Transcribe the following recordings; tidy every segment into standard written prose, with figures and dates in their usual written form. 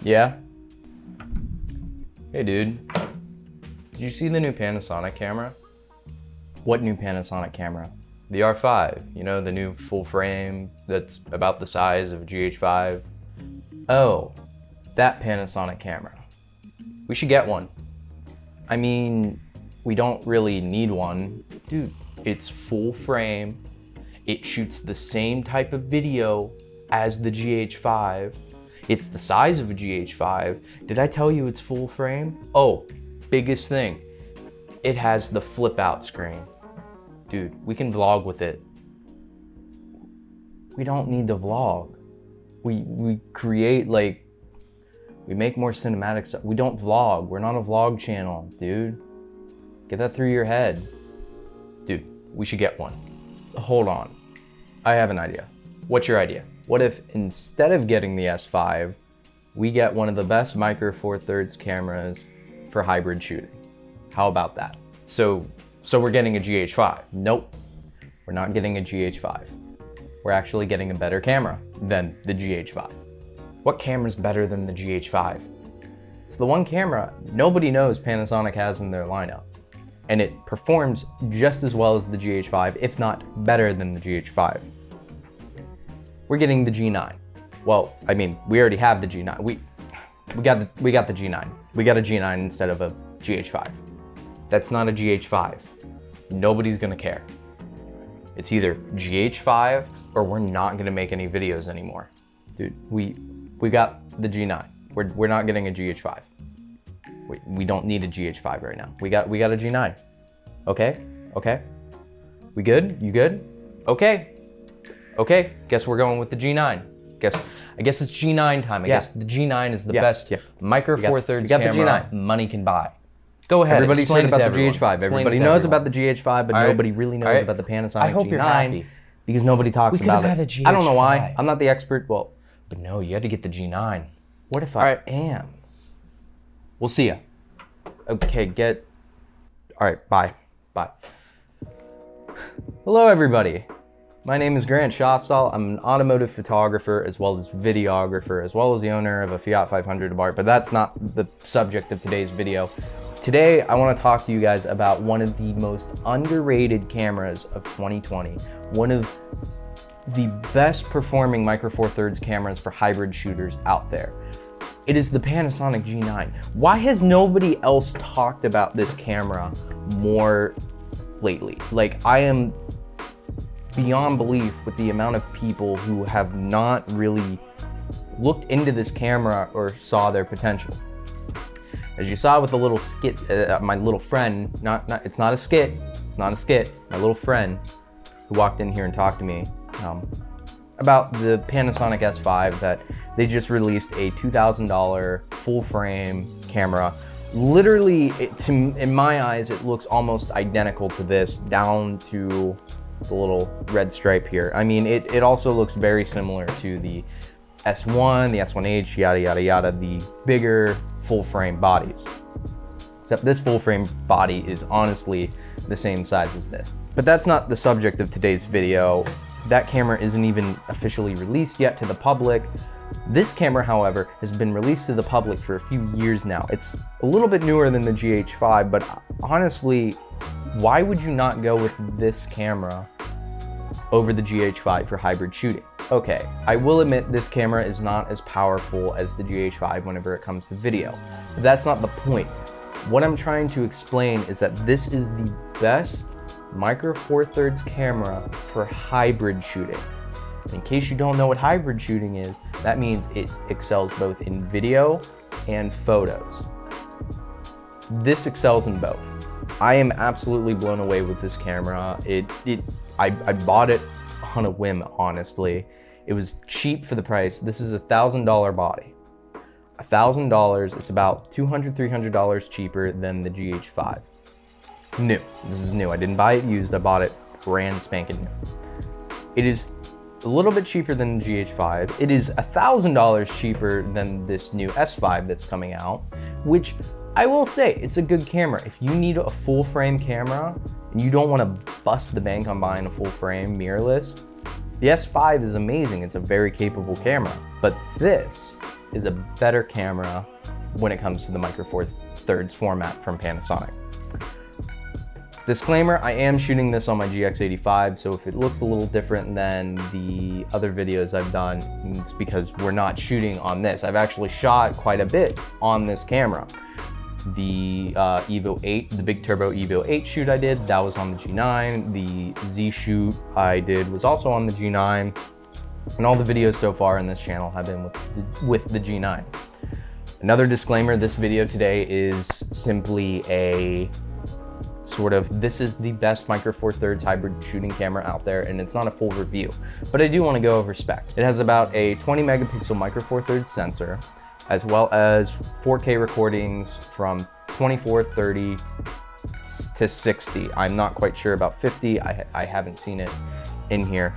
Yeah? Hey dude, did you see the new Panasonic camera? What new Panasonic camera? The R5, you know, the new full frame that's about the size of a GH5. Oh, that Panasonic camera. We should get one. I mean, we don't really need one. Dude, it's full frame. It shoots the same type of video as the GH5. It's the size of a GH5. Did I tell you it's full frame? Oh, biggest thing. It has the flip out screen. Dude, we can vlog with it. We don't need to vlog. We create we make more cinematic stuff. We don't vlog. We're not a vlog channel, dude. Get that through your head. Dude, we should get one. Hold on. I have an idea. What's your idea? What if instead of getting the S5, we get one of the best micro four thirds cameras for hybrid shooting? How about that? So we're getting a GH5. Nope, we're not getting a GH5. We're actually getting a better camera than the GH5. What camera's better than the GH5? It's the one camera nobody knows Panasonic has in their lineup. And it performs just as well as the GH5, if not better than the GH5. We're getting the G9. Well, I mean, we already have the G9. We got the G9. We got a G9 instead of a GH5. That's not a GH5. Nobody's gonna care. It's either GH5 or we're not gonna make any videos anymore. Dude, we got the G9. We're not getting a GH5. We don't need a GH5 right now. We got a G9. Okay? We good? You good? Okay, guess we're going with the G9. I guess it's G9 time. I guess the G9 is the best micro four thirds camera the G9. Money can buy. Go ahead. Everybody's heard about the everyone. GH5. Everybody knows about the GH5, but nobody really knows about the Panasonic G9. I hope you're happy. Because nobody talks about it. Had a GH5. I don't know why. I'm not the expert. Well, but no, you had to get the G9. What if I am? We'll see ya. Okay, all right, bye. Hello, everybody. My name is Grant Shoffstall. I'm an automotive photographer, as well as videographer, as well as the owner of a Fiat 500 bar, but that's not the subject of today's video. Today, I want to talk to you guys about one of the most underrated cameras of 2020, one of the best performing micro four thirds cameras for hybrid shooters out there. It is the Panasonic G9. Why has nobody else talked about this camera more lately? Like, I am beyond belief with the amount of people who have not really looked into this camera or saw their potential. As you saw with the little skit, my little friend, it's not a skit, my little friend who walked in here and talked to me about the Panasonic S5 that they just released a $2,000 full frame camera. Literally, in my eyes, it looks almost identical to this, down to the little red stripe here. I mean, it also looks very similar to the S1, the S1H, yada, yada, yada, the bigger full frame bodies. Except this full frame body is honestly the same size as this. But that's not the subject of today's video. That camera isn't even officially released yet to the public. This camera, however, has been released to the public for a few years now. It's a little bit newer than the GH5, but honestly, why would you not go with this camera over the GH5 for hybrid shooting? Okay, I will admit this camera is not as powerful as the GH5 whenever it comes to video, but that's not the point. What I'm trying to explain is that this is the best micro four thirds camera for hybrid shooting. In case you don't know what hybrid shooting is, that means it excels both in video and photos. This excels in both. I am absolutely blown away with this camera. I bought it on a whim, honestly. It was cheap for the price. This is a $1,000 body. $1,000, it's about $200, $300 cheaper than the GH5. New, this is new. I didn't buy it used, I bought it brand spanking new. It is a little bit cheaper than the GH5. It is $1,000 cheaper than this new S5 that's coming out, which I will say, it's a good camera. If you need a full frame camera and you don't want to bust the bank on buying a full frame mirrorless, the S5 is amazing. It's a very capable camera. But this is a better camera when it comes to the Micro Four Thirds format from Panasonic. Disclaimer, I am shooting this on my GX85, so if it looks a little different than the other videos I've done, it's because we're not shooting on this. I've actually shot quite a bit on this camera. The Evo 8, the big turbo Evo 8 shoot I did, that was on the G9. The Z shoot I did was also on the G9. And all the videos so far in this channel have been with the G9. Another disclaimer, this video today is simply a sort of, this is the best Micro Four Thirds hybrid shooting camera out there, and it's not a full review, but I do want to go over specs. It has about a 20 megapixel Micro Four Thirds sensor, as well as 4K recordings from 24, 30 to 60. I'm not quite sure about 50. I haven't seen it in here.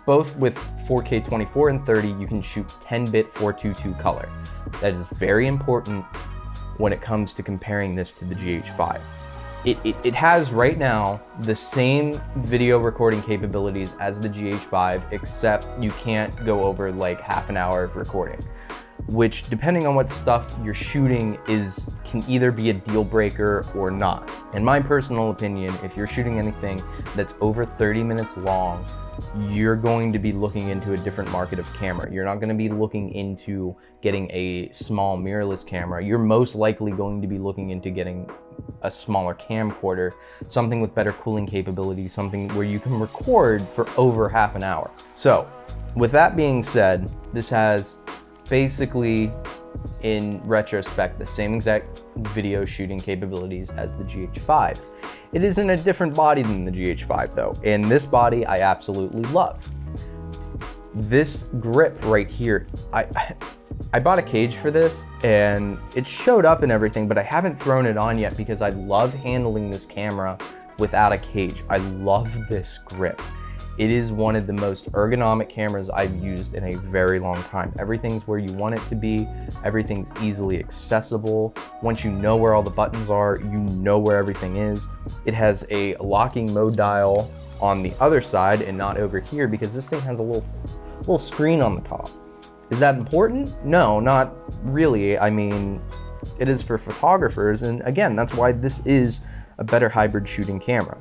Both with 4K 24 and 30, you can shoot 10-bit 422 color. That is very important when it comes to comparing this to the GH5. It has right now the same video recording capabilities as the GH5, except you can't go over like half an hour of recording, which, depending on what stuff you're shooting, can either be a deal breaker or not. In my personal opinion, if you're shooting anything that's over 30 minutes long, you're going to be looking into a different market of camera. You're not going to be looking into getting a small mirrorless camera. You're most likely going to be looking into getting a smaller camcorder, something with better cooling capability, something where you can record for over half an hour. So, with that being said, this has basically, in retrospect, the same exact video shooting capabilities as the GH5. It is in a different body than the GH5 though, and this body I absolutely love. This grip right here, I bought a cage for this and it showed up and everything, but I haven't thrown it on yet because I love handling this camera without a cage. I love this grip. It is one of the most ergonomic cameras I've used in a very long time. Everything's where you want it to be. Everything's easily accessible. Once you know where all the buttons are, you know where everything is. It has a locking mode dial on the other side and not over here because this thing has a little screen on the top. Is that important? No, not really. I mean, it is for photographers, and again, that's why this is a better hybrid shooting camera.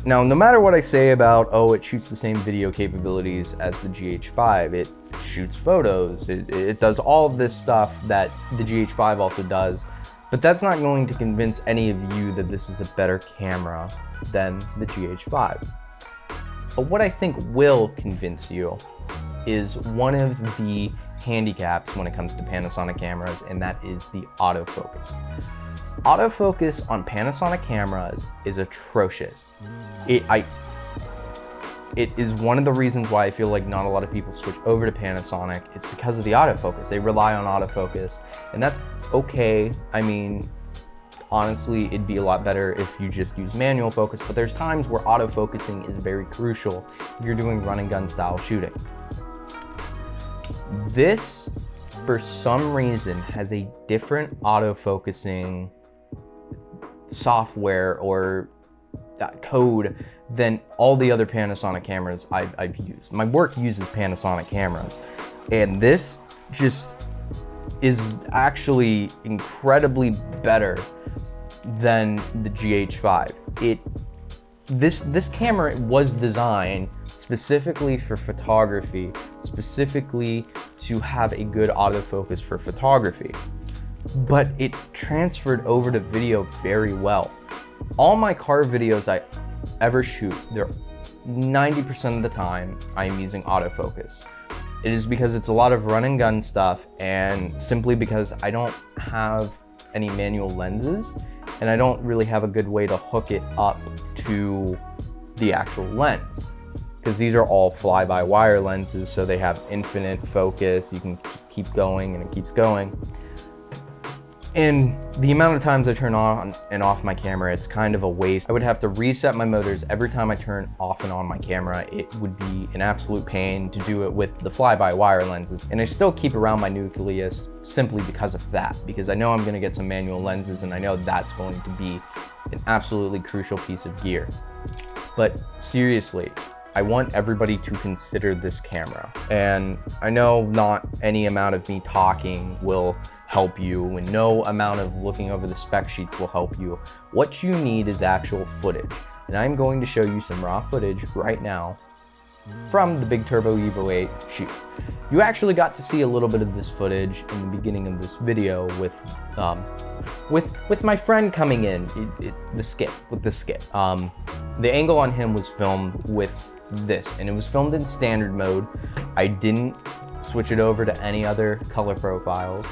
Now, no matter what I say about, oh, it shoots the same video capabilities as the GH5, it shoots photos, it does all of this stuff that the GH5 also does, but that's not going to convince any of you that this is a better camera than the GH5. But what I think will convince you is one of the handicaps when it comes to Panasonic cameras, and that is the autofocus. Autofocus on Panasonic cameras is atrocious. It is one of the reasons why I feel like not a lot of people switch over to Panasonic. It's because of the autofocus. They rely on autofocus, and that's okay. I mean, honestly, it'd be a lot better if you just use manual focus, but there's times where autofocusing is very crucial if you're doing run and gun style shooting. This, for some reason, has a different autofocusing software or code than all the other Panasonic cameras I've used. My work uses Panasonic cameras, and this just is actually incredibly better than the GH5. This camera was designed specifically for photography, specifically to have a good autofocus for photography, but it transferred over to video very well. All my car videos I ever shoot, they're 90% of the time I am using autofocus. It is because it's a lot of run and gun stuff, and simply because I don't have any manual lenses and I don't really have a good way to hook it up to the actual lens, because these are all fly-by-wire lenses, so they have infinite focus. You can just keep going and it keeps going. And the amount of times I turn on and off my camera, it's kind of a waste. I would have to reset my motors every time I turn off and on my camera. It would be an absolute pain to do it with the fly-by-wire lenses. And I still keep around my nucleus simply because of that, because I know I'm gonna get some manual lenses, and I know that's going to be an absolutely crucial piece of gear. But seriously, I want everybody to consider this camera. And I know not any amount of me talking will help you, and no amount of looking over the spec sheets will help you. What you need is actual footage. And I'm going to show you some raw footage right now from the Big Turbo Evo 8 shoot. You actually got to see a little bit of this footage in the beginning of this video with my friend coming in, the skit. The angle on him was filmed with this, and it was filmed in standard mode. I didn't switch it over to any other color profiles,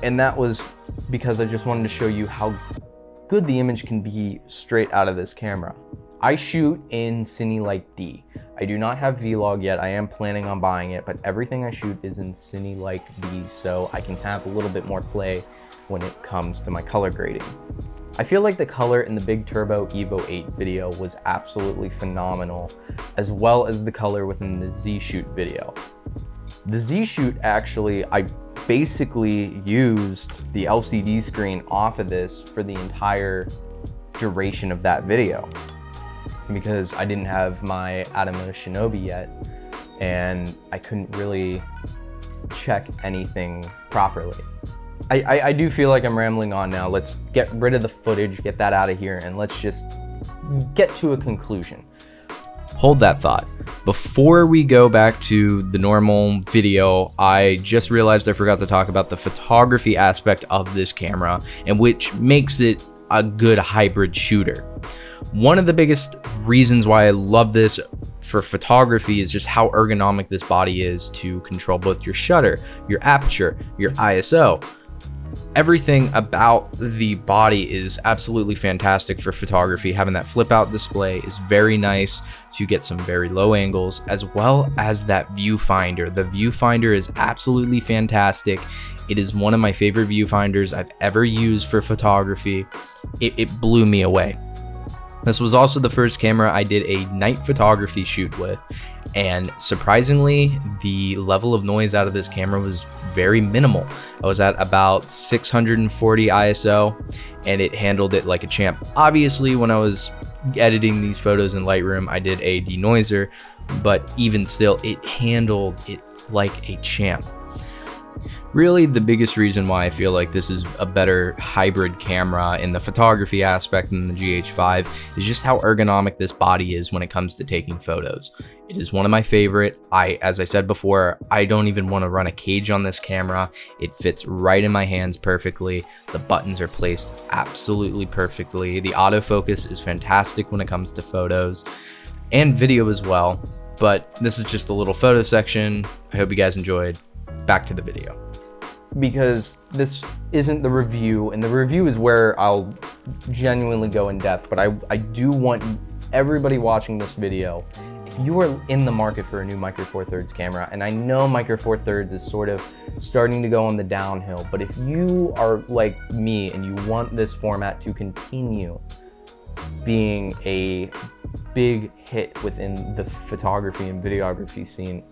and that was because I just wanted to show you how good the image can be straight out of this camera. I shoot in Cine Like D. I do not have Vlog yet. I am planning on buying it, but everything I shoot is in Cine Like D, so I can have a little bit more play when it comes to my color grading. I feel like the color in the Big Turbo Evo 8 video was absolutely phenomenal, as well as the color within the Z Shoot video. The Z Shoot, actually, I basically used the LCD screen off of this for the entire duration of that video, because I didn't have my Atomos Shinobi yet, and I couldn't really check anything properly. I do feel like I'm rambling on now. Let's get rid of the footage, get that out of here, and let's just get to a conclusion. Hold that thought. Before we go back to the normal video, I just realized I forgot to talk about the photography aspect of this camera, and which makes it a good hybrid shooter. One of the biggest reasons why I love this for photography is just how ergonomic this body is to control both your shutter, your aperture, your ISO. Everything about the body is absolutely fantastic for photography. Having that flip out display is very nice to get some very low angles, as well as that viewfinder. The viewfinder is absolutely fantastic. It is one of my favorite viewfinders I've ever used for photography. It blew me away. This was also the first camera I did a night photography shoot with, and surprisingly, the level of noise out of this camera was very minimal. I was at about 640 ISO, and it handled it like a champ. Obviously, when I was editing these photos in Lightroom, I did a denoiser, but even still, it handled it like a champ. Really, the biggest reason why I feel like this is a better hybrid camera in the photography aspect than the GH5 is just how ergonomic this body is when it comes to taking photos. It is one of my favorite. As I said before, I don't even want to run a cage on this camera. It fits right in my hands perfectly. The buttons are placed absolutely perfectly. The autofocus is fantastic when it comes to photos and video as well. But this is just a little photo section. I hope you guys enjoyed. Back to the video. Because this isn't the review, and the review is where I'll genuinely go in depth, but I do want everybody watching this video, if you are in the market for a new Micro Four Thirds camera, and I know Micro Four Thirds is sort of starting to go on the downhill, but if you are like me and you want this format to continue being a big hit within the photography and videography scene,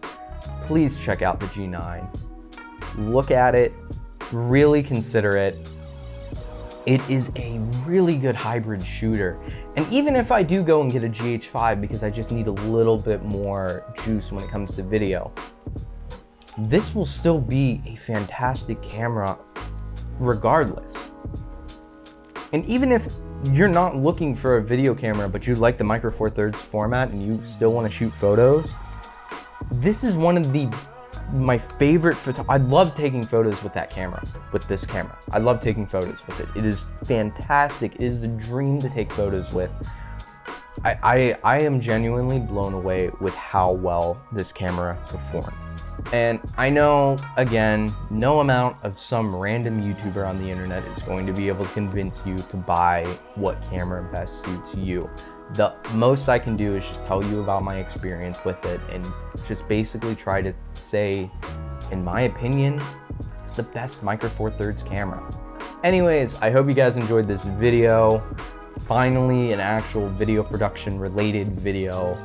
please check out the G9. Look at it, really consider it. It is a really good hybrid shooter. And even if I do go and get a GH5 because I just need a little bit more juice when it comes to video, this will still be a fantastic camera regardless. And even if you're not looking for a video camera, but you like the Micro Four Thirds format and you still want to shoot photos, this is one of my favorite I love taking photos with that camera, with this camera. I love taking photos with it. It is fantastic. It is a dream to take photos with. I am genuinely blown away with how well this camera performed. And I know, again, no amount of some random YouTuber on the internet is going to be able to convince you to buy what camera best suits you. The most I can do is just tell you about my experience with it and just basically try to say, in my opinion, it's the best Micro Four Thirds camera. Anyways, I hope you guys enjoyed this video. Finally, an actual video production related video.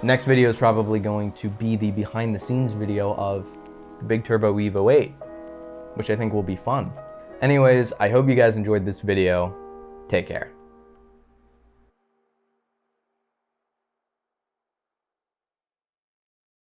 Next video is probably going to be the behind the scenes video of the Big Turbo Evo 8, which I think will be fun. Anyways, I hope you guys enjoyed this video. Take care.